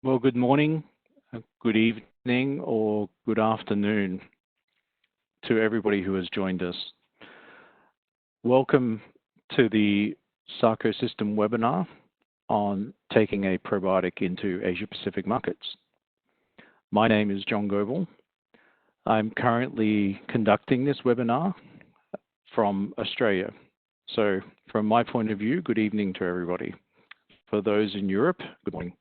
Well, good morning, good evening, or good afternoon to everybody who has joined us. Welcome to the Sarco System webinar on taking a probiotic into Asia Pacific markets. My name is John Goebel. I'm currently conducting this webinar from Australia. So from my point of view, good evening to everybody. For those in Europe, good morning.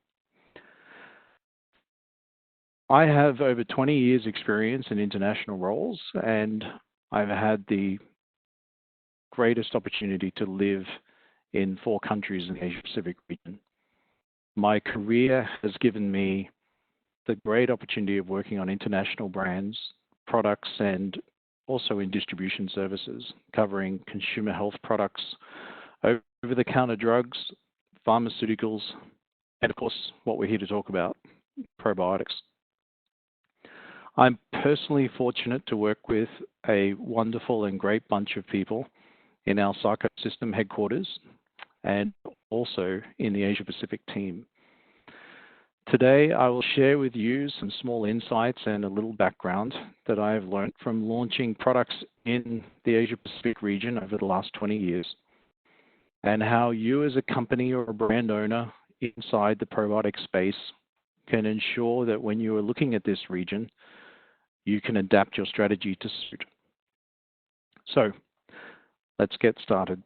I have over 20 years experience in international roles, and I've had the greatest opportunity to live in 4 countries in the Asia Pacific region. My career has given me the great opportunity of working on international brands, products, and also in distribution services, covering consumer health products, over-the-counter drugs, pharmaceuticals, and of course, what we're here to talk about, probiotics. I'm personally fortunate to work with a wonderful and great bunch of people in our Sarco System headquarters and also in the Asia Pacific team. Today, I will share with you some small insights and a little background that I have learned from launching products in the Asia Pacific region over the last 20 years, and how you as a company or a brand owner inside the probiotic space can ensure that when you are looking at this region, you can adapt your strategy to suit. So let's get started.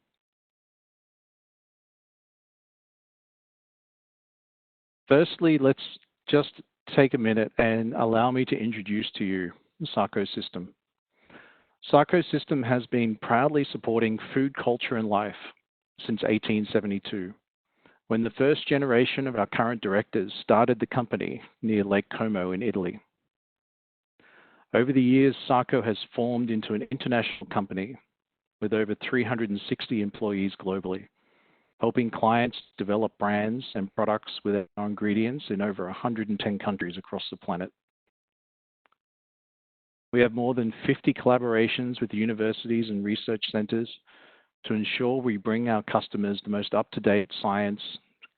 Firstly, let's just take a minute and allow me to introduce to you the Sarco System. Sarco System has been proudly supporting food, culture, and life since 1872, when the first generation of our current directors started the company near Lake Como in Italy. Over the years, Sarco has formed into an international company with over 360 employees globally, helping clients develop brands and products with our ingredients in over 110 countries across the planet. We have more than 50 collaborations with universities and research centers to ensure we bring our customers the most up-to-date science,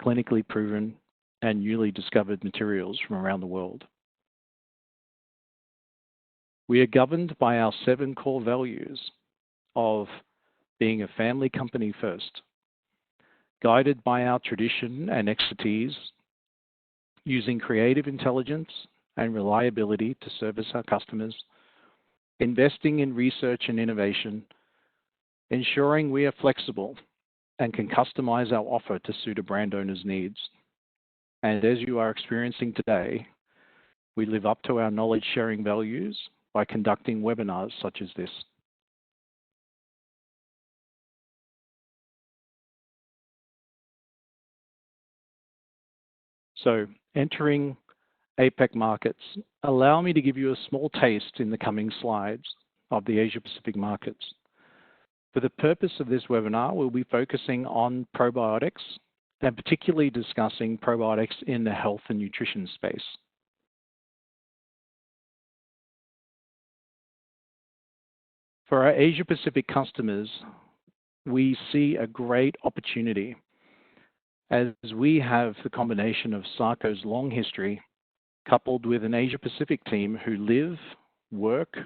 clinically proven, and newly discovered materials from around the world. We are governed by our 7 core values of being a family company first, guided by our tradition and expertise, using creative intelligence and reliability to service our customers, investing in research and innovation, ensuring we are flexible and can customize our offer to suit a brand owner's needs. And as you are experiencing today, we live up to our knowledge-sharing values by conducting webinars such as this. So, entering APEC markets, allow me to give you a small taste in the coming slides of the Asia Pacific markets. For the purpose of this webinar, we'll be focusing on probiotics and particularly discussing probiotics in the health and nutrition space. For our Asia Pacific customers, we see a great opportunity as we have the combination of Sarco's long history coupled with an Asia Pacific team who live, work,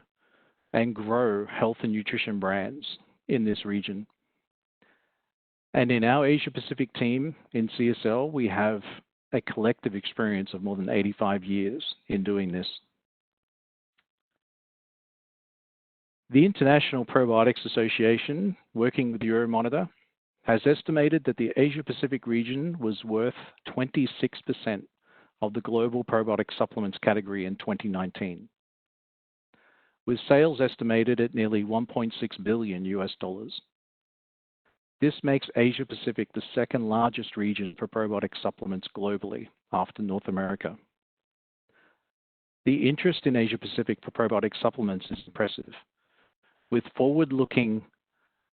and grow health and nutrition brands in this region. And in our Asia Pacific team in CSL, we have a collective experience of more than 85 years in doing this. The International Probiotics Association, working with Euromonitor, has estimated that the Asia Pacific region was worth 26% of the global probiotic supplements category in 2019, with sales estimated at nearly $1.6 billion US. This makes Asia Pacific the 2nd largest region for probiotic supplements globally after North America. The interest in Asia Pacific for probiotic supplements is impressive, with forward-looking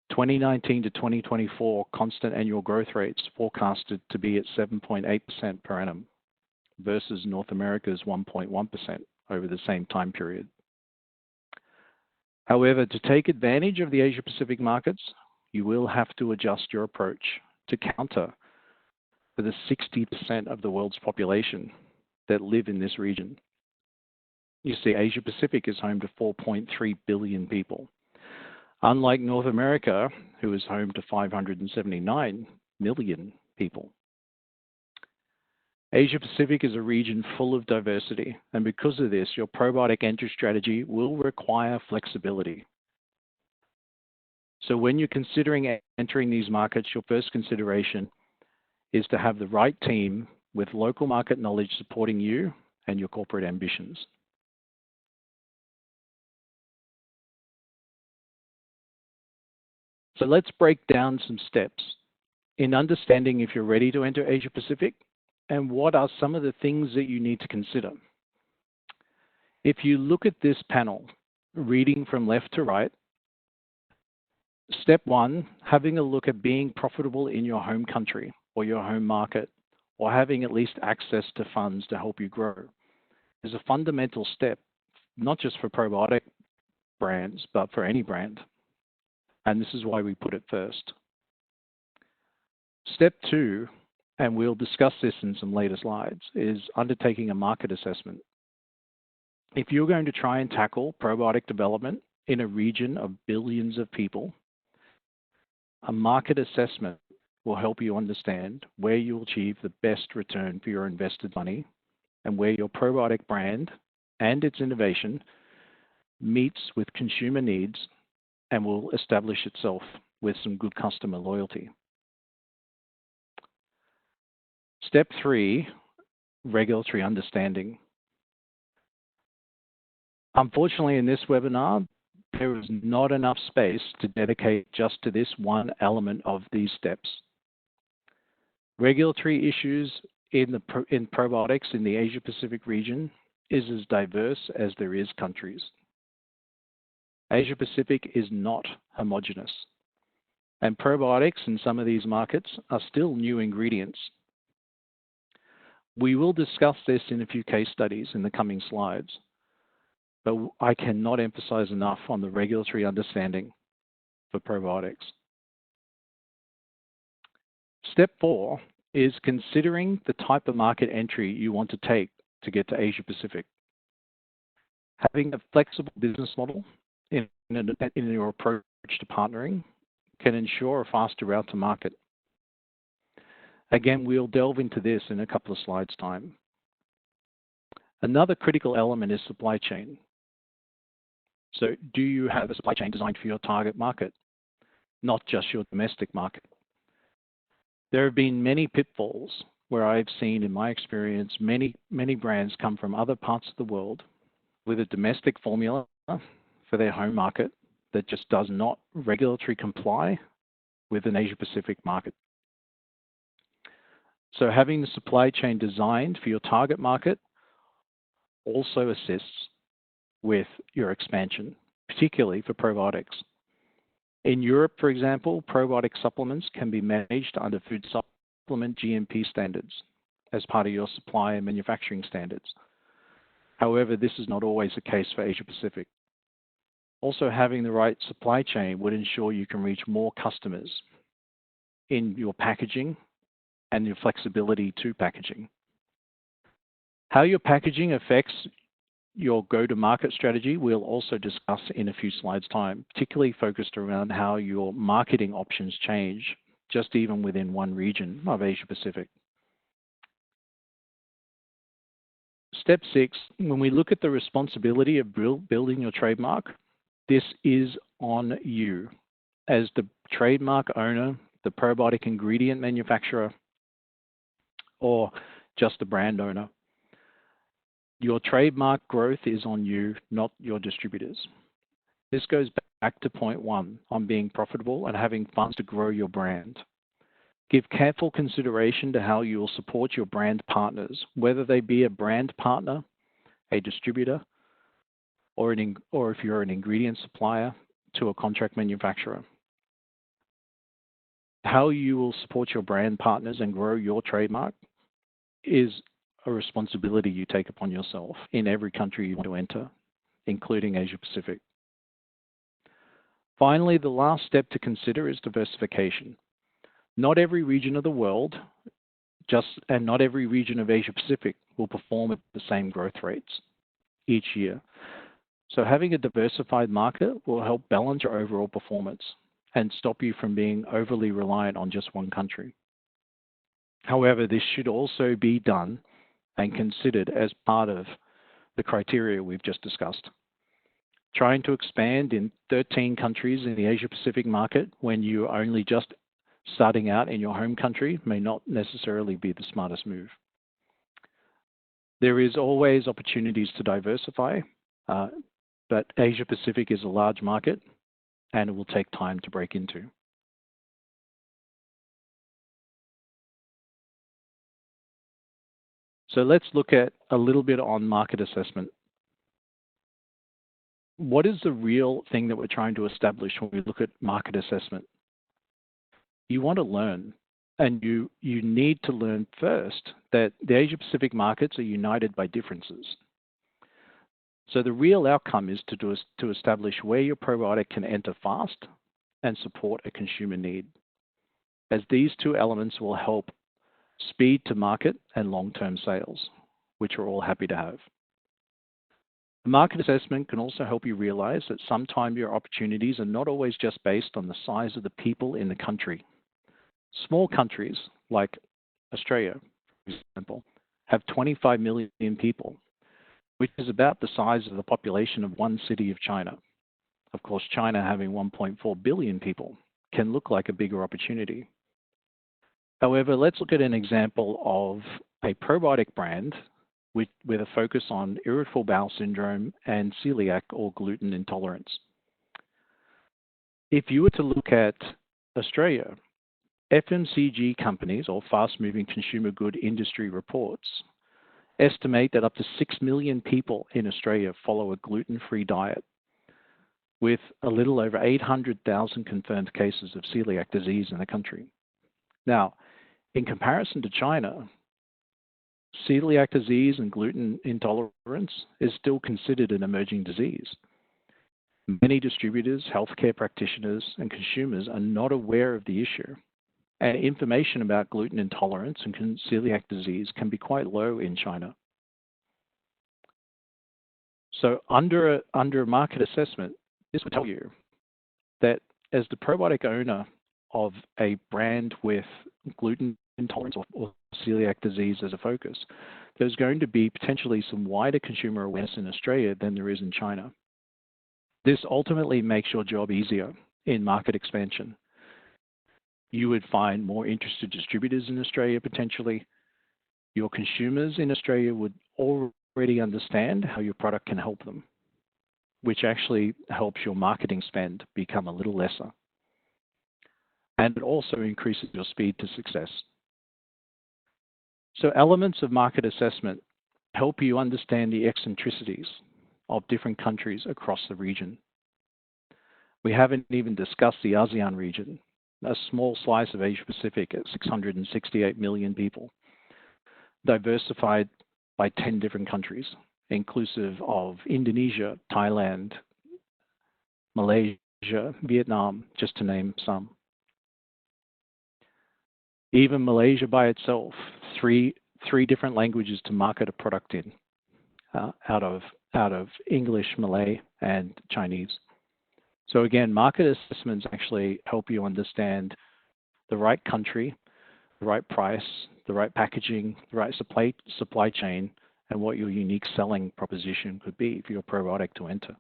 2019 to 2024 constant annual growth rates forecasted to be at 7.8% per annum versus North America's 1.1% over the same time period. However, to take advantage of the Asia Pacific markets, you will have to adjust your approach to counter for the 60% of the world's population that live in this region. You see, Asia Pacific is home to 4.3 billion people. Unlike North America, who is home to 579 million people. Asia Pacific is a region full of diversity, and because of this, your probiotic entry strategy will require flexibility. So when you're considering entering these markets, your first consideration is to have the right team with local market knowledge supporting you and your corporate ambitions. So let's break down some steps in understanding if you're ready to enter Asia Pacific and what are some of the things that you need to consider. If you look at this panel, reading from left to right, step one, having a look at being profitable in your home country or your home market, or having at least access to funds to help you grow, is a fundamental step, not just for probiotic brands, but for any brand. And this is why we put it first. Step two, and we'll discuss this in some later slides, is undertaking a market assessment. If you're going to try and tackle probiotic development in a region of billions of people, a market assessment will help you understand where you'll achieve the best return for your invested money and where your probiotic brand and its innovation meets with consumer needs and will establish itself with some good customer loyalty. Step three, regulatory understanding. Unfortunately, in this webinar, there is not enough space to dedicate just to this one element of these steps. Regulatory issues in probiotics in the Asia Pacific region is as diverse as there is countries. Asia Pacific is not homogeneous, and probiotics in some of these markets are still new ingredients. We will discuss this in a few case studies in the coming slides, but I cannot emphasize enough on the regulatory understanding for probiotics. Step four is considering the type of market entry you want to take to get to Asia Pacific. Having a flexible business model in your approach to partnering can ensure a faster route to market. Again, we'll delve into this in a couple of slides' time. Another critical element is supply chain. So do you have a supply chain designed for your target market, not just your domestic market? There have been many pitfalls where I've seen, in my experience, many brands come from other parts of the world with a domestic formula for their home market that just does not regulatory comply with an Asia Pacific market. So having the supply chain designed for your target market also assists with your expansion, particularly for probiotics. In Europe, for example, probiotic supplements can be managed under food supplement GMP standards as part of your supply and manufacturing standards. However, this is not always the case for Asia Pacific. Also, having the right supply chain would ensure you can reach more customers in your packaging and your flexibility to packaging. How your packaging affects your go-to-market strategy, we'll also discuss in a few slides' time, particularly focused around how your marketing options change, just even within one region of Asia Pacific. Step six, when we look at the responsibility of building your trademark, this is on you as the trademark owner, the probiotic ingredient manufacturer, or just the brand owner. Your trademark growth is on you, not your distributors. This goes back to point one on being profitable and having funds to grow your brand. Give careful consideration to how you will support your brand partners, whether they be a brand partner, a distributor, or if you're an ingredient supplier to a contract manufacturer. How you will support your brand partners and grow your trademark is a responsibility you take upon yourself in every country you want to enter, including Asia Pacific. Finally, the last step to consider is diversification. Not every region of the world and not every region of Asia Pacific will perform at the same growth rates each year. So having a diversified market will help balance your overall performance and stop you from being overly reliant on just one country. However, this should also be done and considered as part of the criteria we've just discussed. Trying to expand in 13 countries in the Asia Pacific market when you are only just starting out in your home country may not necessarily be the smartest move. There is always opportunities to diversify, but Asia Pacific is a large market and it will take time to break into. So let's look at a little bit on market assessment. What is the real thing that we're trying to establish when we look at market assessment? You want to learn, and you need to learn first that the Asia Pacific markets are united by differences. So the real outcome is to establish where your probiotic can enter fast and support a consumer need, as these two elements will help speed to market and long-term sales, which we're all happy to have. The market assessment can also help you realize that sometimes your opportunities are not always just based on the size of the people in the country. Small countries like Australia, for example, have 25 million people, which is about the size of the population of one city of China. Of course, China having 1.4 billion people can look like a bigger opportunity. However, let's look at an example of a probiotic brand with a focus on irritable bowel syndrome and celiac or gluten intolerance. If you were to look at Australia, FMCG companies or fast-moving consumer good industry reports estimate that up to 6 million people in Australia follow a gluten-free diet, with a little over 800,000 confirmed cases of celiac disease in the country. Now, in comparison to China, celiac disease and gluten intolerance is still considered an emerging disease. Many distributors, healthcare practitioners, and consumers are not aware of the issue, and information about gluten intolerance and celiac disease can be quite low in China. So under market assessment, this will tell you that as the probiotic owner of a brand with gluten intolerance or celiac disease as a focus, there's going to be potentially some wider consumer awareness in Australia than there is in China. This ultimately makes your job easier in market expansion. You would find more interested distributors in Australia potentially. Your consumers in Australia would already understand how your product can help them, which actually helps your marketing spend become a little lesser. And it also increases your speed to success. So elements of market assessment help you understand the eccentricities of different countries across the region. We haven't even discussed the ASEAN region, a small slice of Asia Pacific at 668 million people, diversified by 10 different countries, inclusive of Indonesia, Thailand, Malaysia, Vietnam, just to name some. Even Malaysia by itself, three different languages to market a product in, out of English, Malay, and Chinese. So again, market assessments actually help you understand the right country, the right price, the right packaging, the right supply chain, and what your unique selling proposition could be for your probiotic to enter.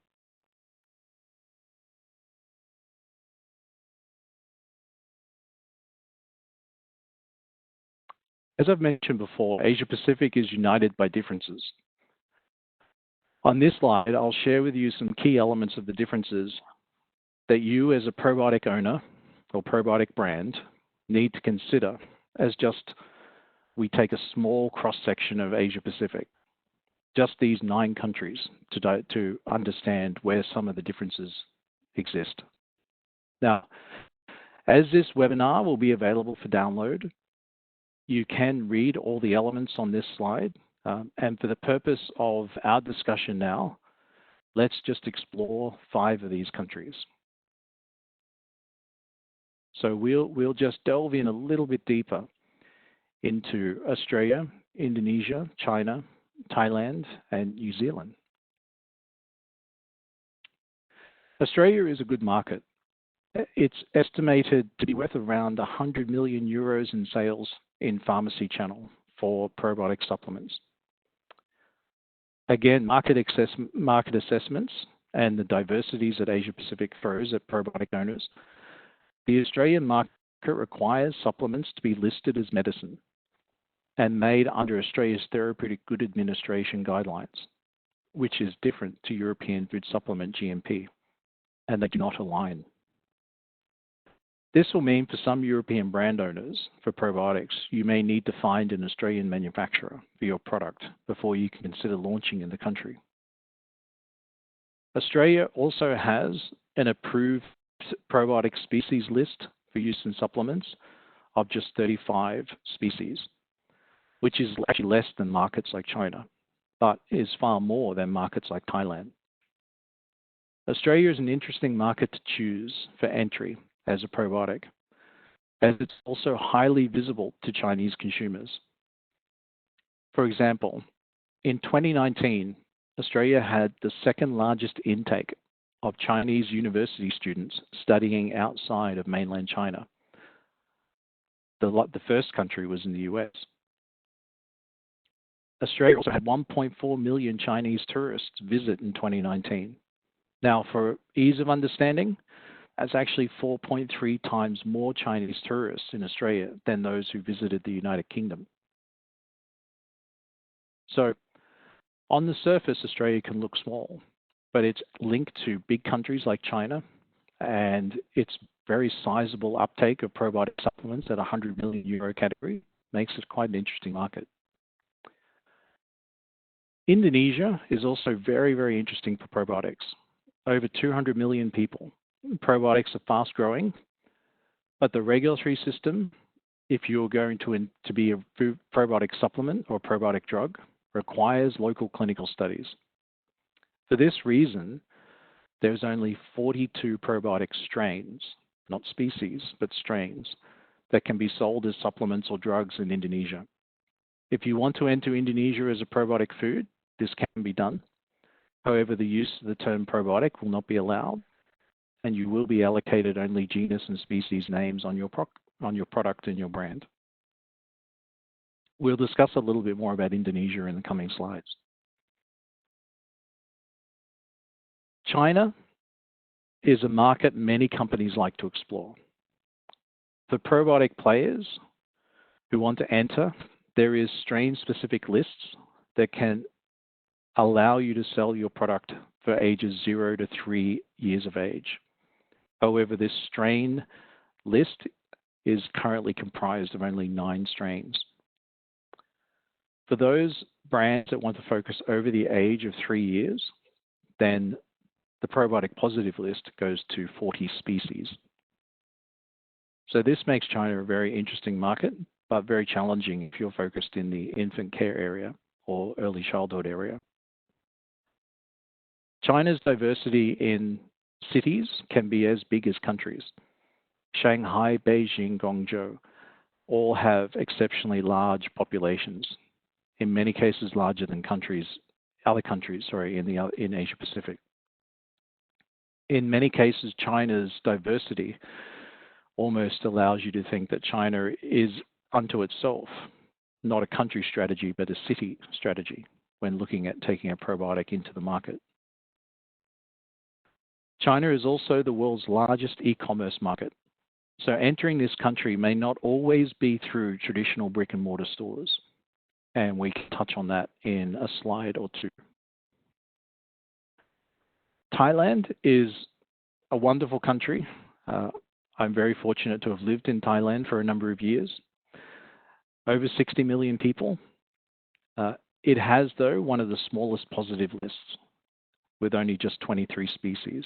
As I've mentioned before, Asia Pacific is united by differences. On this slide, I'll share with you some key elements of the differences that you as a probiotic owner or probiotic brand need to consider as just we take a small cross-section of Asia Pacific, just these 9 countries to understand where some of the differences exist. Now, as this webinar will be available for download, you can read all the elements on this slide. And for the purpose of our discussion now, let's just explore 5 of these countries. So we'll just delve in a little bit deeper into Australia, Indonesia, China, Thailand, and New Zealand. Australia is a good market. It's estimated to be worth around 100 million euros in sales in pharmacy channel for probiotic supplements. Again, market assessments and the diversities that Asia Pacific throws at probiotic owners. The Australian market requires supplements to be listed as medicine and made under Australia's Therapeutic Good Administration guidelines, which is different to European food supplement GMP, and they do not align. This will mean for some European brand owners for probiotics, you may need to find an Australian manufacturer for your product before you can consider launching in the country. Australia also has an approved probiotic species list for use in supplements of just 35 species, which is actually less than markets like China, but is far more than markets like Thailand. Australia is an interesting market to choose for entry as a probiotic, as it's also highly visible to Chinese consumers. For example, in 2019, Australia had the second largest intake of Chinese university students studying outside of mainland China. The first country was in the US. Australia also had 1.4 million Chinese tourists visit in 2019. Now, for ease of understanding, that's actually 4.3 times more Chinese tourists in Australia than those who visited the United Kingdom. So, on the surface, Australia can look small, but it's linked to big countries like China, and its very sizable uptake of probiotic supplements at 100 million euro category makes it quite an interesting market. Indonesia is also very, very interesting for probiotics. Over 200 million people. Probiotics are fast growing, but the regulatory system, if you're going to be a food probiotic supplement or probiotic drug, requires local clinical studies. For this reason, there's only 42 probiotic strains, not species, but strains, that can be sold as supplements or drugs in Indonesia. If you want to enter Indonesia as a probiotic food, this can be done. However, the use of the term probiotic will not be allowed, and you will be allocated only genus and species names on your product and your brand. We'll discuss a little bit more about Indonesia in the coming slides. China is a market many companies like to explore. For probiotic players who want to enter, there is strain-specific lists that can allow you to sell your product for ages 0 to 3 years of age. However, this strain list is currently comprised of only 9 strains. For those brands that want to focus over the age of 3 years, then the probiotic positive list goes to 40 species. So this makes China a very interesting market, but very challenging if you're focused in the infant care area or early childhood area. China's diversity in cities can be as big as countries. Shanghai, Beijing, Guangzhou all have exceptionally large populations, in many cases larger than other countries in Asia Pacific. In many cases, China's diversity almost allows you to think that China is unto itself not a country strategy, but a city strategy when looking at taking a probiotic into the market. China is also the world's largest e-commerce market. So entering this country may not always be through traditional brick and mortar stores. And we can touch on that in a slide or two. Thailand is a wonderful country. I'm very fortunate to have lived in Thailand for a number of years. Over 60 million people. It has, though, one of the smallest positive lists with only just 23 species.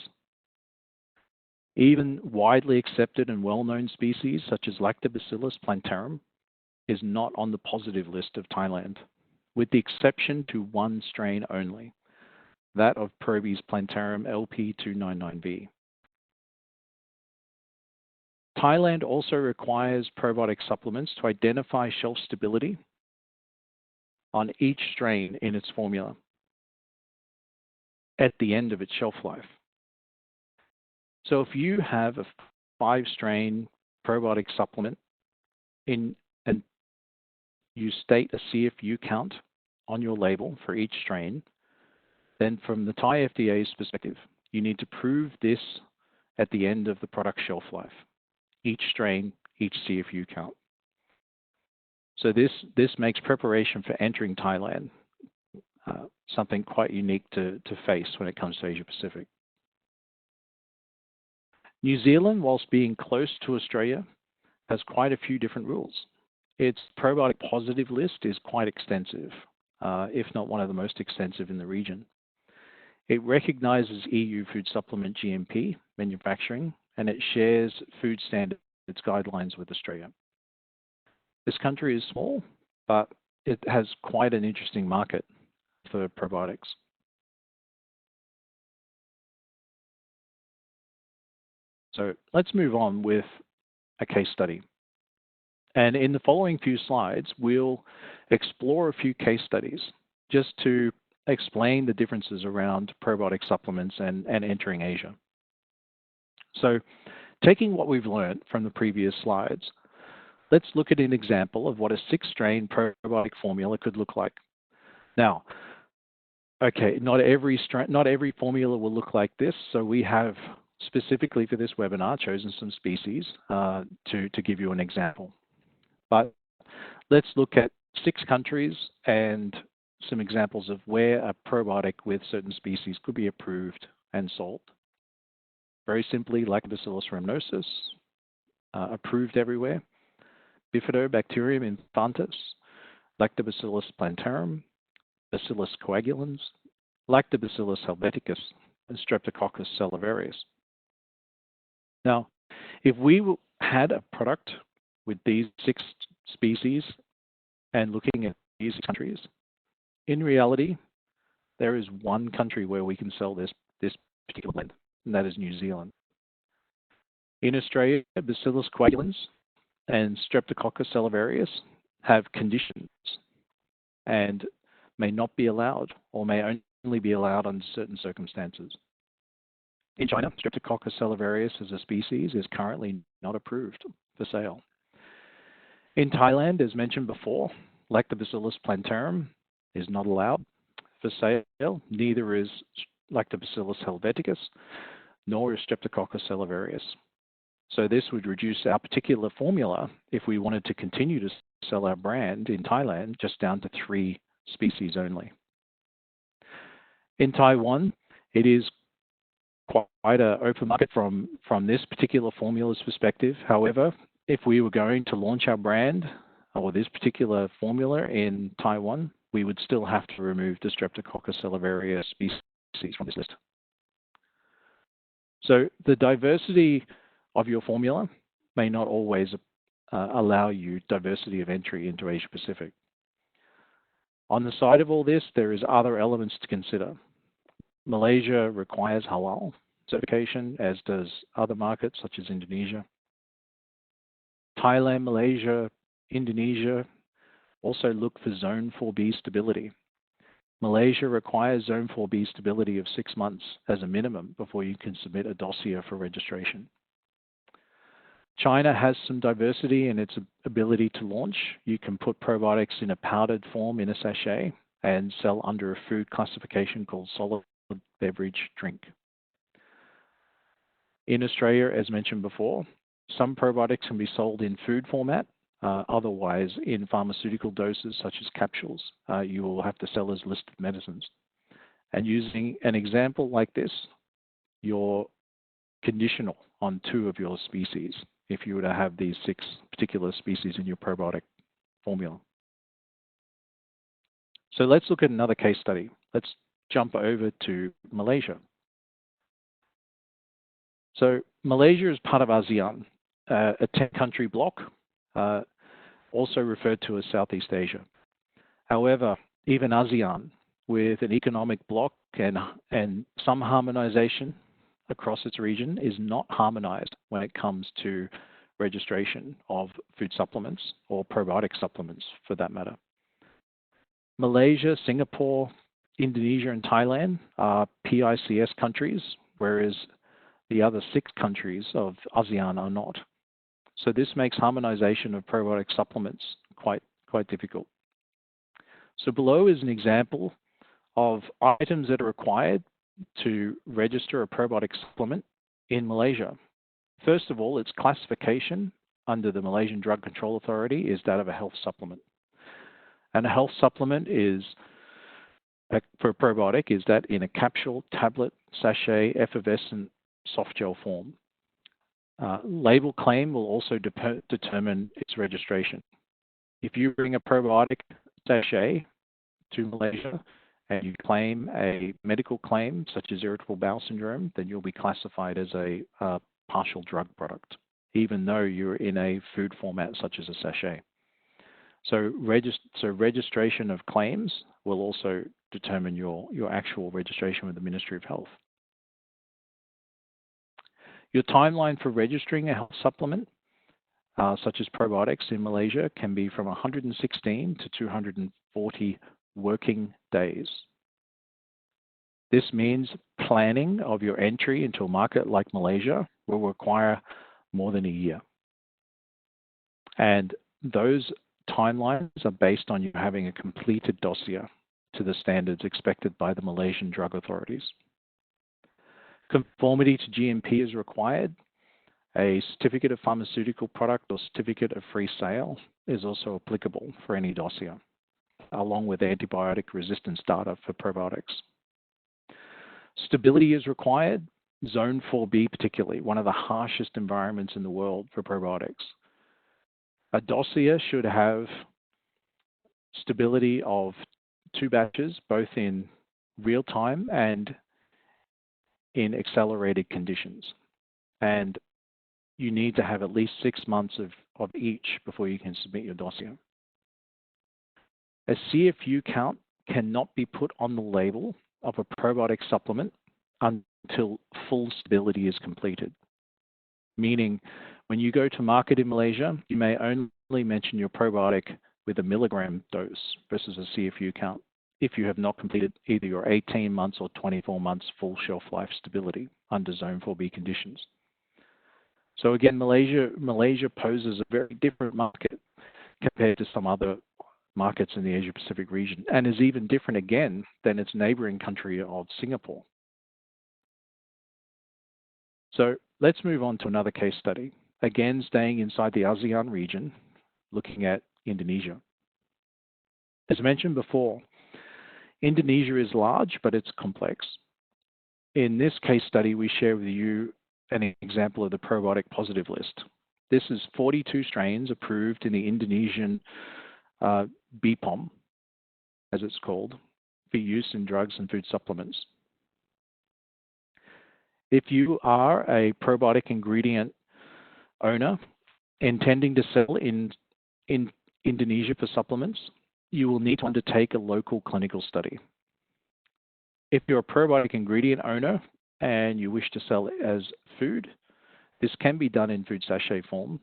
Even widely accepted and well-known species such as Lactobacillus plantarum is not on the positive list of Thailand, with the exception to one strain only, that of Probes plantarum LP299V. Thailand also requires probiotic supplements to identify shelf stability on each strain in its formula at the end of its shelf life. So if you have a 5-strain probiotic supplement and you state a CFU count on your label for each strain, then from the Thai FDA's perspective, you need to prove this at the end of the product shelf life, each strain, each CFU count. So this makes preparation for entering Thailand something quite unique to face when it comes to Asia Pacific. New Zealand, whilst being close to Australia, has quite a few different rules. Its probiotic positive list is quite extensive, if not one of the most extensive in the region. It recognizes EU food supplement GMP manufacturing, and it shares food standards guidelines with Australia. This country is small, but it has quite an interesting market for probiotics. So let's move on with a case study. And in the following few slides, we'll explore a few case studies just to explain the differences around probiotic supplements and entering Asia. So taking what we've learned from the previous slides, let's look at an example of what a 6-strain probiotic formula could look like. Now, okay, not every formula will look like this, so we have specifically for this webinar chosen some species to give you an example. But let's look at 6 countries and some examples of where a probiotic with certain species could be approved and sold. Very simply, Lactobacillus rhamnosus, approved everywhere. Bifidobacterium infantis, Lactobacillus plantarum, Bacillus coagulans, Lactobacillus helveticus, and Streptococcus salivarius. Now, if we had a product with these 6 species and looking at these countries, in reality, there is one country where we can sell this particular blend, and that is New Zealand. In Australia, Bacillus coagulans and Streptococcus salivarius have conditions and may not be allowed or may only be allowed under certain circumstances. In China, Streptococcus salivarius as a species is currently not approved for sale. In Thailand, as mentioned before, Lactobacillus plantarum is not allowed for sale, neither is Lactobacillus helveticus, nor is Streptococcus salivarius. So this would reduce our particular formula if we wanted to continue to sell our brand in Thailand just down to 3 species only. In Taiwan, it is quite an open market from this particular formula's perspective. However, if we were going to launch our brand or this particular formula in Taiwan, we would still have to remove the Streptococcus salivarius species from this list. So the diversity of your formula may not always allow you diversity of entry into Asia Pacific. On the side of all this, there is other elements to consider. Malaysia requires halal certification, as does other markets such as Indonesia. Thailand, Malaysia, Indonesia also look for Zone 4B stability. Malaysia requires Zone 4B stability of 6 months as a minimum before you can submit a dossier for registration. China has some diversity in its ability to launch. You can put probiotics in a powdered form in a sachet and sell under a food classification called solid beverage drink. In Australia, as mentioned before, some probiotics can be sold in food format, otherwise in pharmaceutical doses such as capsules. You will have to sell as listed medicines. And using an example like this, you're conditional on 2 of your species if you were to have these 6 particular species in your probiotic formula. So let's look at another case study. Let's jump over to Malaysia. So Malaysia is part of ASEAN, a 10-country bloc, also referred to as Southeast Asia. However, even ASEAN, with an economic bloc and some harmonization across its region, is not harmonized when it comes to registration of food supplements or probiotic supplements for that matter. Malaysia, Singapore, Indonesia, and Thailand are PICS countries, whereas the other 6 countries of ASEAN are not. So this makes harmonization of probiotic supplements quite difficult. So below is an example of items that are required to register a probiotic supplement in Malaysia. First of all, its classification under the Malaysian Drug Control Authority is that of a health supplement. And a health supplement is, for a probiotic, is that in a capsule, tablet, sachet, effervescent, soft gel form. Label claim will also determine its registration. If you bring a probiotic sachet to Malaysia and you claim a medical claim such as irritable bowel syndrome, then you'll be classified as a partial drug product, even though you're in a food format such as a sachet. So registration of claims will also determine your actual registration with the Ministry of Health. Your timeline for registering a health supplement, such as probiotics in Malaysia, can be from 116 to 240 working days. This means planning of your entry into a market like Malaysia will require more than a year. And those timelines are based on you having a completed dossier to the standards expected by the Malaysian drug authorities. Conformity to GMP is required. A certificate of pharmaceutical product or certificate of free sale is also applicable for any dossier, along with antibiotic resistance data for probiotics. Stability is required, Zone 4B particularly, one of the harshest environments in the world for probiotics. A dossier should have stability of 2 batches, both in real time and in accelerated conditions. And you need to have at least 6 months of each before you can submit your dossier. A CFU count cannot be put on the label of a probiotic supplement until full stability is completed. Meaning, when you go to market in Malaysia, you may only mention your probiotic with a milligram dose versus a CFU count if you have not completed either your 18 months or 24 months full shelf life stability under Zone 4B conditions. So again, Malaysia poses a very different market compared to some other markets in the Asia Pacific region, and is even different again than its neighboring country of Singapore. So let's move on to another case study, again staying inside the ASEAN region, looking at Indonesia. As mentioned before, Indonesia is large, but it's complex. In this case study, we share with you an example of the probiotic positive list. This is 42 strains approved in the Indonesian BPOM, as it's called, for use in drugs and food supplements. If you are a probiotic ingredient owner intending to sell in Indonesia for supplements, you will need to undertake a local clinical study. If you're a probiotic ingredient owner and you wish to sell it as food, this can be done in food sachet form,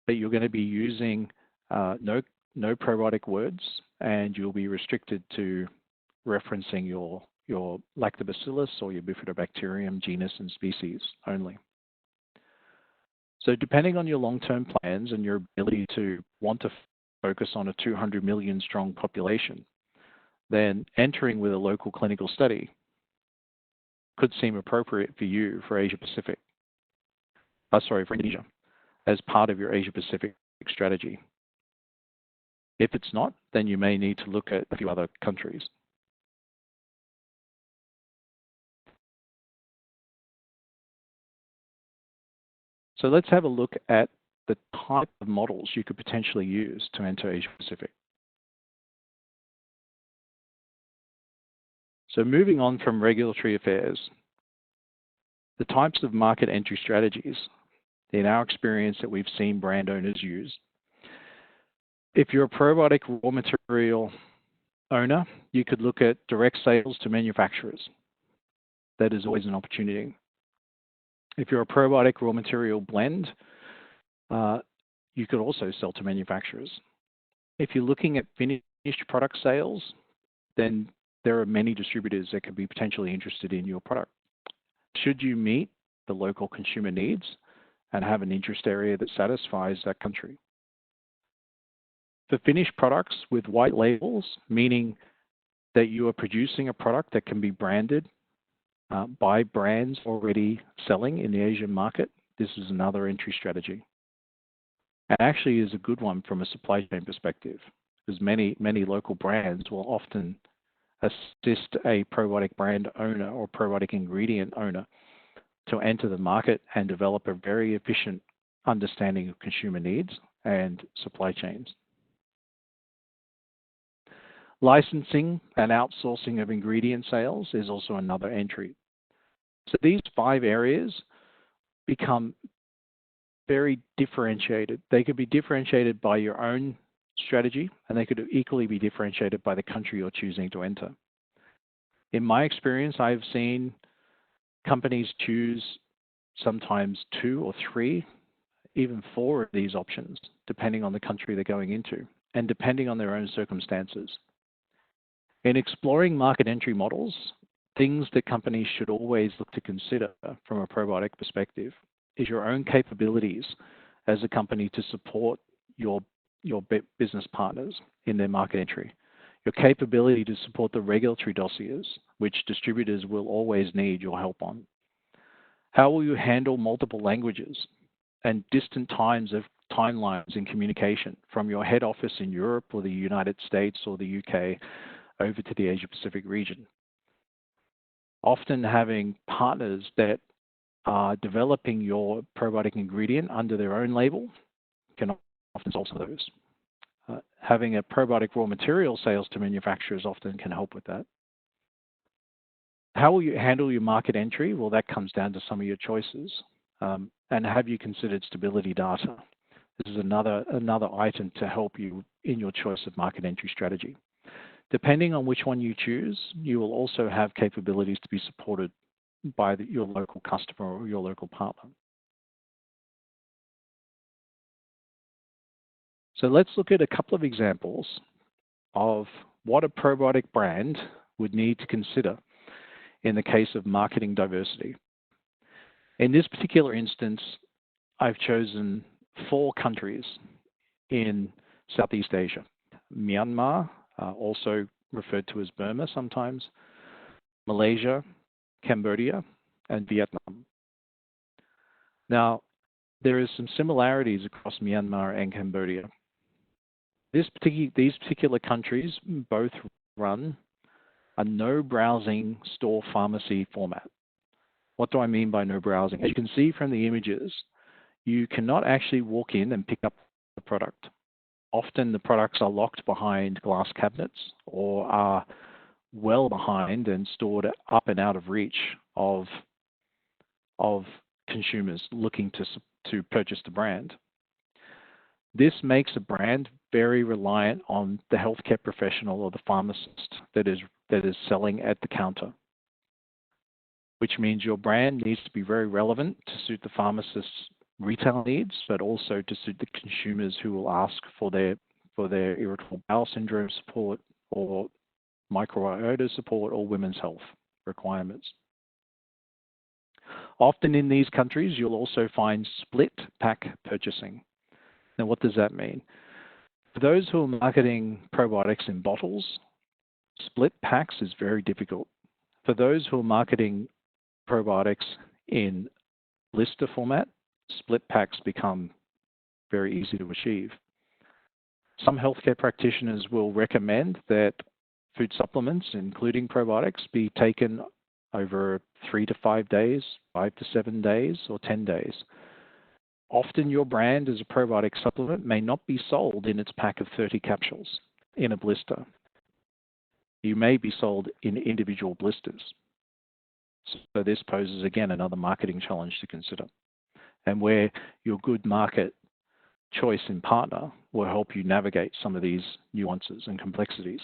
but you're going to be using no probiotic words, and you'll be restricted to referencing your lactobacillus or your bifidobacterium genus and species only. So depending on your long-term plans and your ability to want to focus on a 200 million strong population, then entering with a local clinical study could seem appropriate for you for Asia Pacific, for Indonesia, as part of your Asia Pacific strategy. If it's not, then you may need to look at a few other countries. So let's have a look at the type of models you could potentially use to enter Asia Pacific. So moving on from regulatory affairs, the types of market entry strategies, in our experience that we've seen brand owners use. If you're a probiotic raw material owner, you could look at direct sales to manufacturers. That is always an opportunity. If you're a probiotic raw material blend, You could also sell to manufacturers. If you're looking at finished product sales, then there are many distributors that could be potentially interested in your product. Should you meet the local consumer needs and have an interest area that satisfies that country. For finished products with white labels, meaning that you are producing a product that can be branded by brands already selling in the Asian market, this is another entry strategy. And actually is a good one from a supply chain perspective, because many local brands will often assist a probiotic brand owner or probiotic ingredient owner to enter the market and develop a very efficient understanding of consumer needs and supply chains. Licensing and outsourcing of ingredient sales is also another entry. So these 5 areas become very differentiated. They could be differentiated by your own strategy, and they could equally be differentiated by the country you're choosing to enter. In my experience, I've seen companies choose sometimes 2 or 3, even 4 of these options, depending on the country they're going into and depending on their own circumstances. In exploring market entry models, things that companies should always look to consider from a probiotic perspective is your own capabilities as a company to support your business partners in their market entry, your capability to support the regulatory dossiers, which distributors will always need your help on. How will you handle multiple languages and distant timelines in communication from your head office in Europe or the United States or the UK over to the Asia Pacific region? Often having partners that are developing your probiotic ingredient under their own label can often solve some of those. Having a probiotic raw material sales to manufacturers often can help with that. How will you handle your market entry? Well, that comes down to some of your choices. And have you considered stability data? This is another item to help you in your choice of market entry strategy. Depending on which one you choose, you will also have capabilities to be supported by your local customer or your local partner. So let's look at a couple of examples of what a probiotic brand would need to consider in the case of marketing diversity. In this particular instance, I've chosen 4 countries in Southeast Asia: Myanmar, also referred to as Burma sometimes, Malaysia, Cambodia, and Vietnam. Now, there is some similarities across Myanmar and Cambodia. These particular countries both run a no browsing store pharmacy format. What do I mean by no browsing? As you can see from the images, you cannot actually walk in and pick up the product. Often the products are locked behind glass cabinets or are well behind and stored up and out of reach of consumers looking to purchase the brand. This makes a brand very reliant on the healthcare professional or the pharmacist that is selling at the counter, which means your brand needs to be very relevant to suit the pharmacist's retail needs, but also to suit the consumers who will ask for their irritable bowel syndrome support or microbiota support or women's health requirements. Often in these countries, you'll also find split pack purchasing. Now, what does that mean? For those who are marketing probiotics in bottles, split packs is very difficult. For those who are marketing probiotics in blister format, split packs become very easy to achieve. Some healthcare practitioners will recommend that food supplements, including probiotics, be taken over 3 to 5 days, 5 to 7 days, or 10 days. Often your brand as a probiotic supplement may not be sold in its pack of 30 capsules in a blister. You may be sold in individual blisters. So this poses, again, another marketing challenge to consider, and where your good market choice in partner will help you navigate some of these nuances and complexities.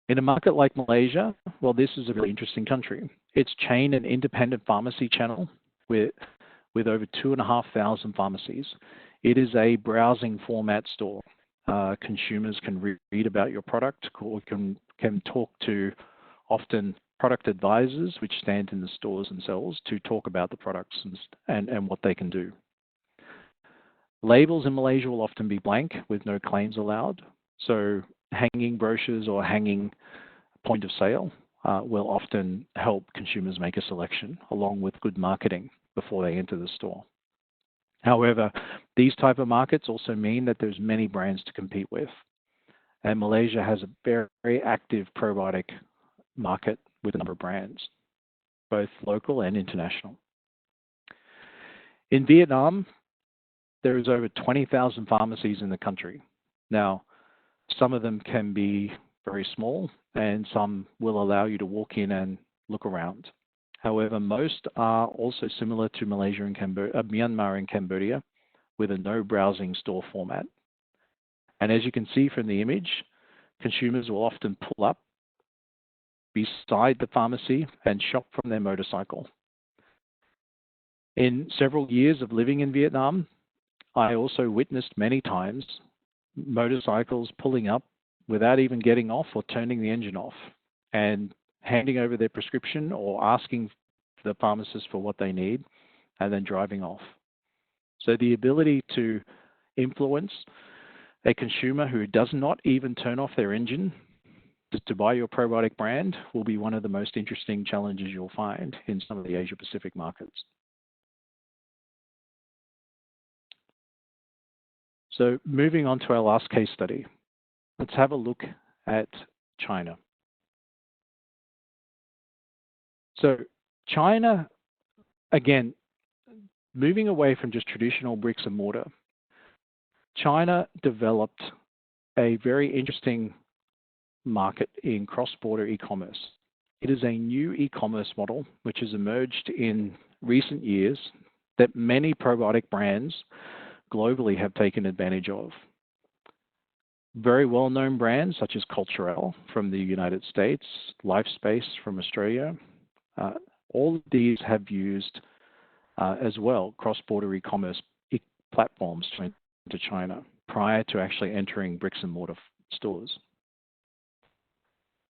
In a market like Malaysia, well, this is a really interesting country. Its chain and independent pharmacy channel with with over 2,500 pharmacies. It is a browsing format store. Consumers can read about your product, or can talk to often product advisors, which stand in the stores themselves to talk about the products and what they can do. Labels in Malaysia will often be blank with no claims allowed. So hanging brochures or hanging point of sale will often help consumers make a selection, along with good marketing before they enter the store. However, these type of markets also mean that there's many brands to compete with. And Malaysia has a very, very active probiotic market with a number of brands, both local and international. In Vietnam, there is over 20,000 pharmacies in the country. Now, some of them can be very small, and some will allow you to walk in and look around. However, most are also similar to Malaysia and Myanmar and Cambodia, with a no browsing store format. And as you can see from the image, consumers will often pull up beside the pharmacy and shop from their motorcycle. In several years of living in Vietnam, I also witnessed many times motorcycles pulling up without even getting off or turning the engine off, and handing over their prescription or asking the pharmacist for what they need, and then driving off. So the ability to influence a consumer who does not even turn off their engine to buy your probiotic brand will be one of the most interesting challenges you'll find in some of the Asia Pacific markets. So moving on to our last case study, let's have a look at China. So China, again, moving away from just traditional bricks and mortar, China developed a very interesting market in cross-border e-commerce. It is a new e-commerce model which has emerged in recent years that many probiotic brands globally have taken advantage of. Very well-known brands such as Culturelle from the United States, LifeSpace from Australia, all of these have used as well cross-border e-commerce platforms to enter China prior to actually entering bricks and mortar stores.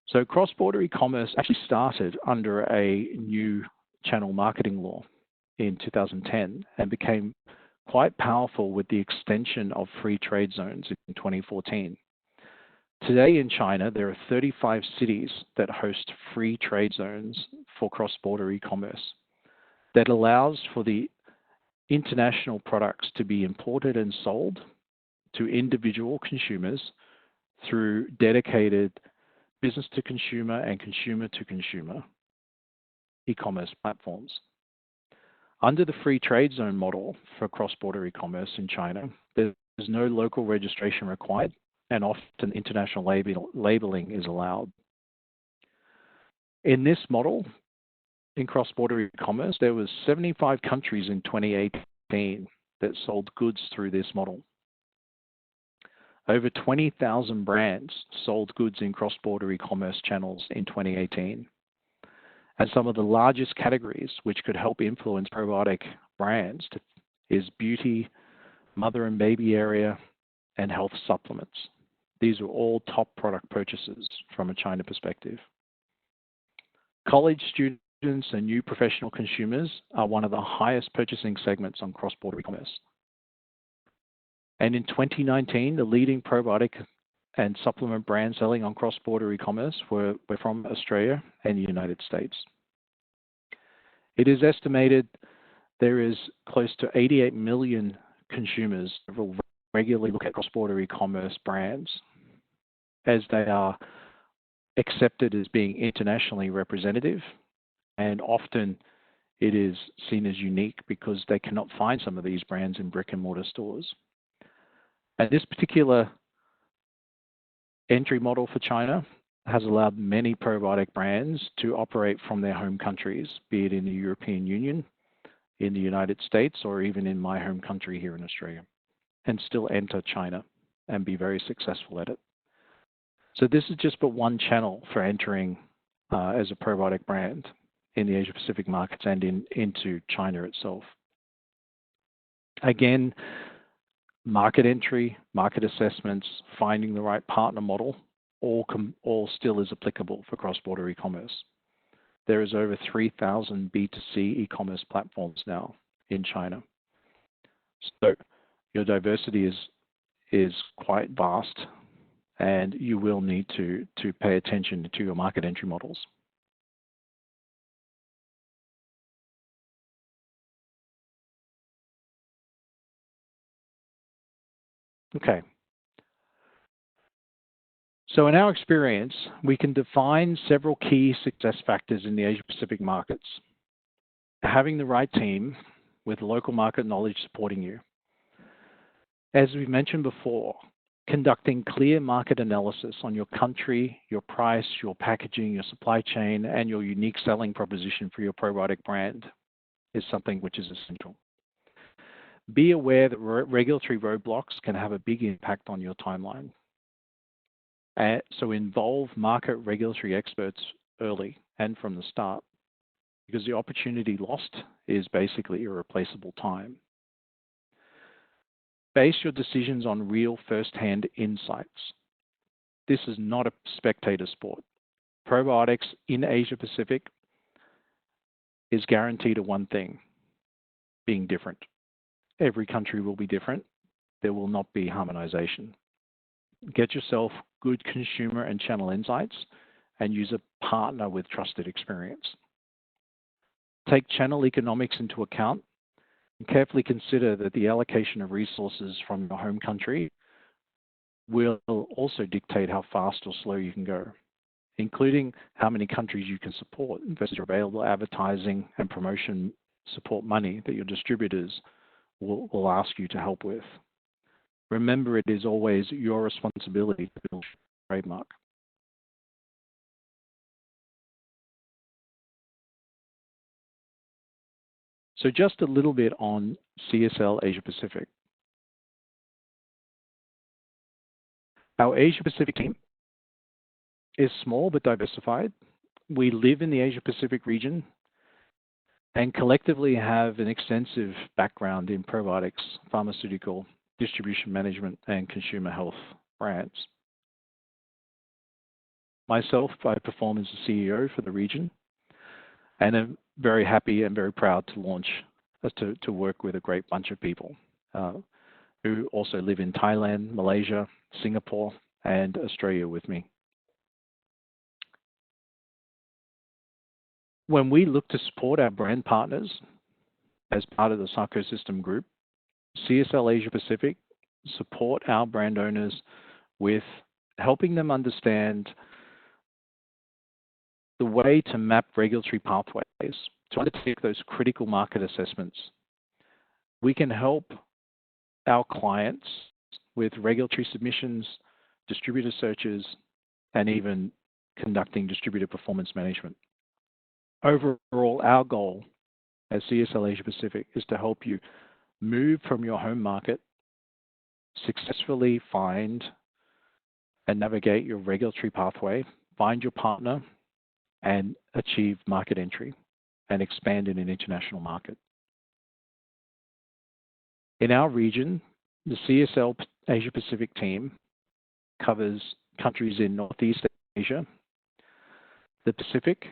So cross-border e-commerce actually started under a new channel marketing law in 2010 and became quite powerful with the extension of free trade zones in 2014. Today in China, there are 35 cities that host free trade zones for cross-border e-commerce that allows for the international products to be imported and sold to individual consumers through dedicated business-to-consumer and consumer-to-consumer e-commerce platforms. Under the free trade zone model for cross-border e-commerce in China, there's no local registration required, and often international labeling is allowed. In this model, in cross-border e-commerce, there was 75 countries in 2018 that sold goods through this model. Over 20,000 brands sold goods in cross-border e-commerce channels in 2018. And some of the largest categories which could help influence probiotic brands is beauty, mother and baby area, and health supplements. These are all top product purchases from a China perspective. College students and new professional consumers are one of the highest purchasing segments on cross-border e-commerce. And in 2019, the leading probiotic and supplement brands selling on cross-border e-commerce were from Australia and the United States. It is estimated there is close to 88 million consumers that will regularly look at cross-border e-commerce brands, as they are accepted as being internationally representative, and often it is seen as unique because they cannot find some of these brands in brick and mortar stores. And this particular entry model for China has allowed many probiotic brands to operate from their home countries, be it in the European Union, in the United States, or even in my home country here in Australia, and still enter China and be very successful at it. So this is just but one channel for entering as a probiotic brand in the Asia Pacific markets and into China itself. Again, market entry, market assessments, finding the right partner model, all still is applicable for cross-border e-commerce. There is over 3,000 B2C e-commerce platforms now in China. So your diversity is quite vast, and you will need to pay attention to your market entry models. Okay. So in our experience, we can define several key success factors in the Asia Pacific markets. Having the right team with local market knowledge supporting you. As we mentioned before, conducting clear market analysis on your country, your price, your packaging, your supply chain, and your unique selling proposition for your probiotic brand is something which is essential. Be aware that regulatory roadblocks can have a big impact on your timeline. So involve market regulatory experts early and from the start, because the opportunity lost is basically irreplaceable time. Base your decisions on real first-hand insights. This is not a spectator sport. Probiotics in Asia Pacific is guaranteed a one thing, being different. Every country will be different. There will not be harmonization. Get yourself good consumer and channel insights and use a partner with trusted experience. Take channel economics into account and carefully consider that the allocation of resources from your home country will also dictate how fast or slow you can go, including how many countries you can support versus your available advertising and promotion support money that your distributors will ask you to help with. Remember, it is always your responsibility to build a trademark. So just a little bit on CSL Asia Pacific. Our Asia Pacific team is small but diversified. We live in the Asia Pacific region and collectively have an extensive background in probiotics, pharmaceutical, distribution management, and consumer health brands. Myself, I perform as the CEO for the region, and I'm very happy and very proud to launch, to work with a great bunch of people who also live in Thailand, Malaysia, Singapore, and Australia with me. When we look to support our brand partners as part of the Sarco System Group, CSL Asia Pacific support our brand owners with helping them understand the way to map regulatory pathways, to undertake those critical market assessments. We can help our clients with regulatory submissions, distributor searches, and even conducting distributor performance management. Overall, our goal as CSL Asia Pacific is to help you move from your home market, successfully find and navigate your regulatory pathway, find your partner, and achieve market entry and expand in an international market. In our region, the CSL Asia Pacific team covers countries in Northeast Asia, the Pacific,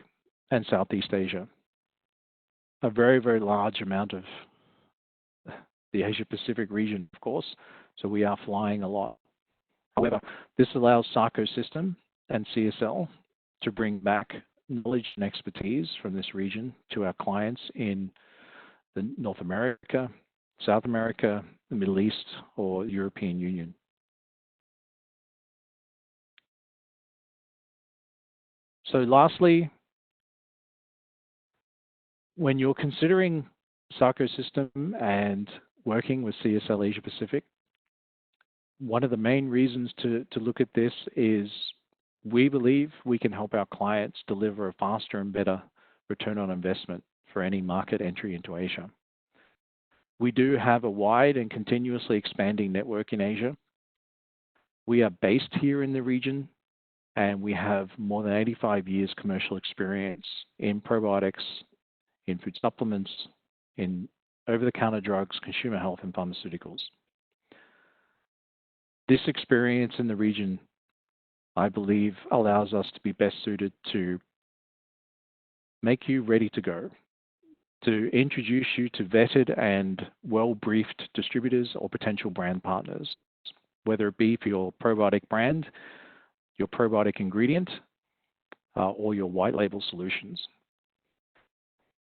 and Southeast Asia. A very, very large amount of the Asia Pacific region, of course, so we are flying a lot. However, this allows Sarco System and CSL to bring back knowledge and expertise from this region to our clients in the North America, South America, the Middle East, or European Union. So lastly, when you're considering Sarco System and working with CSL Asia Pacific, one of the main reasons to look at this is we believe we can help our clients deliver a faster and better return on investment for any market entry into Asia. We do have a wide and continuously expanding network in Asia. We are based here in the region, and we have more than 85 years commercial experience in probiotics, in food supplements, in over-the-counter drugs, consumer health, and pharmaceuticals. This experience in the region, I believe, allows us to be best suited to make you ready to go, to introduce you to vetted and well-briefed distributors or potential brand partners, whether it be for your probiotic brand, your probiotic ingredient, or your white label solutions.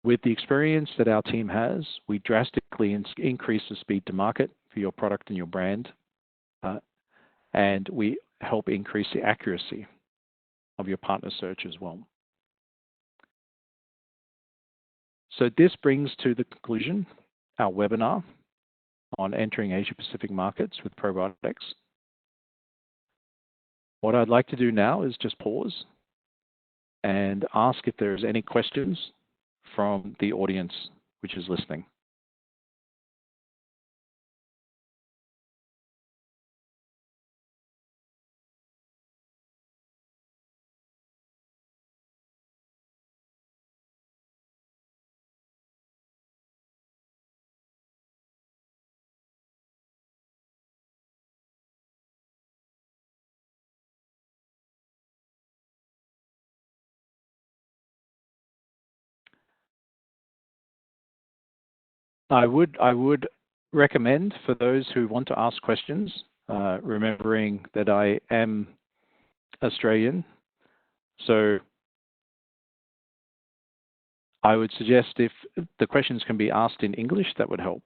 With the experience that our team has, we drastically increase the speed to market for your product and your brand, and we help increase the accuracy of your partner search as well. So this brings to the conclusion our webinar on entering Asia Pacific markets with probiotics. What I'd like to do now is just pause and ask if there's any questions from the audience which is listening. I would recommend for those who want to ask questions, remembering that I am Australian, so I would suggest if the questions can be asked in English, that would help.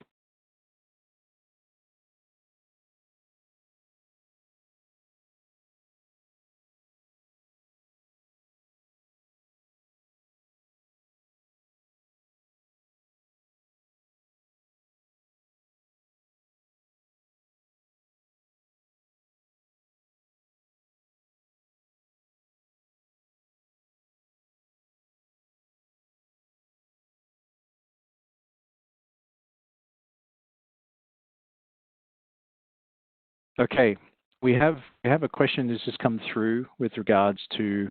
Okay, we have a question that's just come through with regards to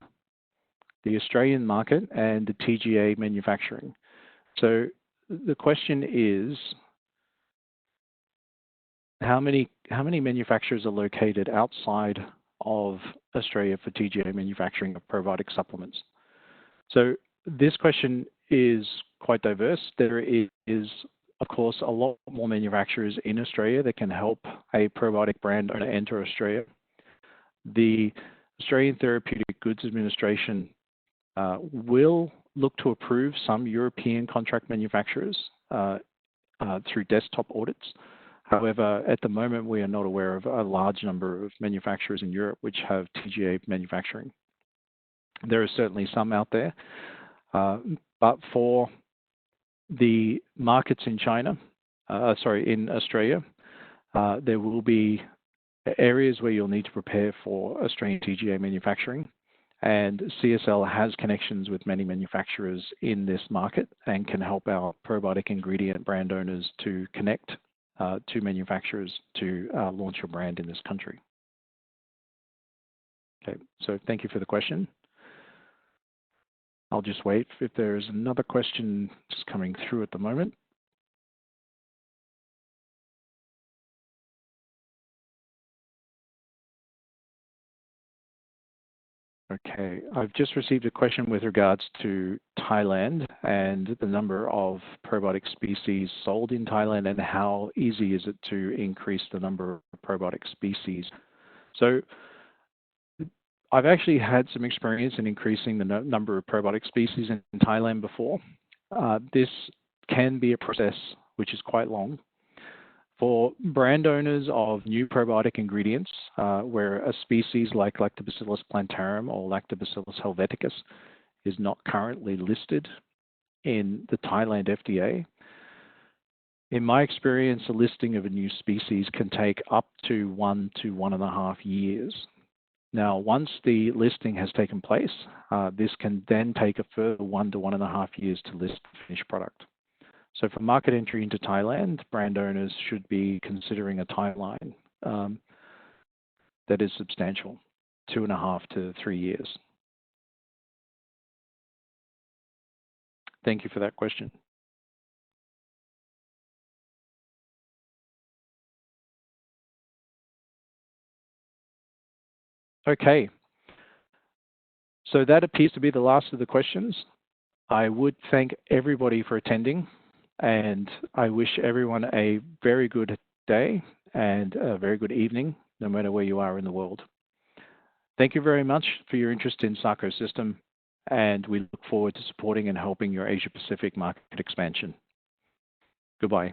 the Australian market and the TGA manufacturing. So the question is, how many manufacturers are located outside of Australia for TGA manufacturing of probiotic supplements? So this question is quite diverse. There is, of course, a lot more manufacturers in Australia that can help a probiotic brand owner enter Australia. The Australian Therapeutic Goods Administration will look to approve some European contract manufacturers through desktop audits. However, at the moment, we are not aware of a large number of manufacturers in Europe which have TGA manufacturing. There are certainly some out there, but for the markets in in Australia, there will be areas where you'll need to prepare for Australian TGA manufacturing, and CSL has connections with many manufacturers in this market and can help our probiotic ingredient brand owners to connect to manufacturers to launch your brand in this country. Okay, so thank you for the question. I'll just wait if there's another question just coming through at the moment. Okay, I've just received a question with regards to Thailand and the number of probiotic species sold in Thailand and how easy is it to increase the number of probiotic species. So I've actually had some experience in increasing the number of probiotic species in Thailand before. This can be a process which is quite long. For brand owners of new probiotic ingredients, where a species like Lactobacillus plantarum or Lactobacillus helveticus is not currently listed in the Thailand FDA, in my experience, a listing of a new species can take up to 1 to 1.5 years. Now, once the listing has taken place, this can then take a further 1 to 1.5 years to list the finished product. So for market entry into Thailand, brand owners should be considering a timeline that is substantial, 2.5 to 3 years. Thank you for that question. Okay, so that appears to be the last of the questions. I would thank everybody for attending, and I wish everyone a very good day and a very good evening, no matter where you are in the world. Thank you very much for your interest in Sarcosystem, and we look forward to supporting and helping your Asia Pacific market expansion. Goodbye.